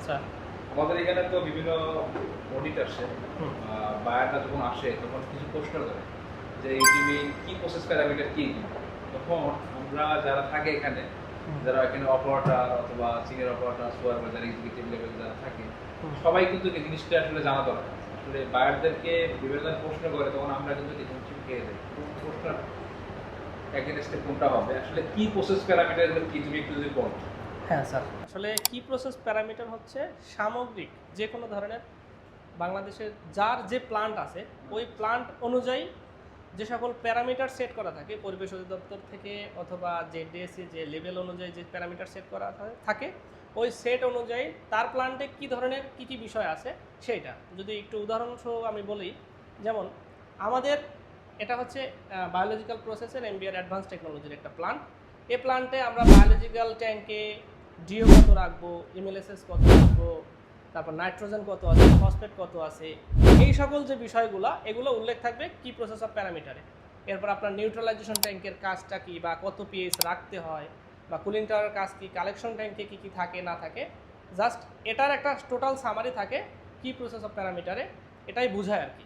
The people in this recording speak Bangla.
আচ্ছা। আমাদের এখানে তো বিভিন্ন অডিট আসে, বায়াররা যখন আসে তখন কিছু প্রশ্ন করে যে এই টিভি কি প্রসেস প্যারামিটার কি, তখন আমরা যারা থাকে এখানে, যারা এখানে অপারেটর অথবা senior operator supervisor executive level যারা থাকে, সবাই কিন্তু এই জিনিসটা আসলে জানা দরকার। আসলে বায়ারদেরকে বিভিন্ন ধরনের প্রশ্ন করে তখন আমরা কিন্তু ডিসিশন খেয়ে যাই প্রশ্ন এগেনস্টে কোনটা হবে, আসলে কি প্রসেস প্যারামিটার কি তুমি একটু যদি বলো। হ্যাঁ স্যার, আসলে কি প্রসেস প্যারামিটার হচ্ছে সামগ্রিক যে কোনো ধরনের বাংলাদেশের যার যে প্লান্ট আছে ওই প্লান্ট অনুযায়ী যে সকল প্যারামিটার সেট করা থাকে পরিবেশ অধিদপ্তর থেকে অথবা যে ডিএসসি যে লেভেল অনুযায়ী যে প্যারামিটার সেট করা থাকে ওই সেট অনুযায়ী তার প্লান্টে কী ধরনের কী কী বিষয় আছে সেইটা যদি একটু উদাহরণসহ আমি বলি, যেমন আমাদের এটা হচ্ছে বায়োলজিক্যাল প্রসেসের এমবিআর অ্যাডভান্স টেকনোলজির একটা প্লান্ট। এই প্লান্টে আমরা বায়োলজিক্যাল ট্যাঙ্কে ডিও কত রাখবো, এমএলএসএস কত রাখবো, তারপর নাইট্রোজেন কত আছে, ফসফেট কত আছে, এই সকল যে বিষয়গুলো এগুলো উল্লেখ থাকবে কি প্রসেস অফ প্যারামিটারে। এরপর আপনার নিউট্রালাইজেশন ট্যাঙ্কের কাজটা কি বা কত পিএইচ রাখতে হয়, বা কুলিং টাওয়ারের কাজ কি, কালেকশন ট্যাঙ্কে কী কী থাকে না থাকে, জাস্ট এটার একটা টোটাল সামারি থাকে কি প্রসেস অফ প্যারামিটারে, এটাই বোঝায় আর কি।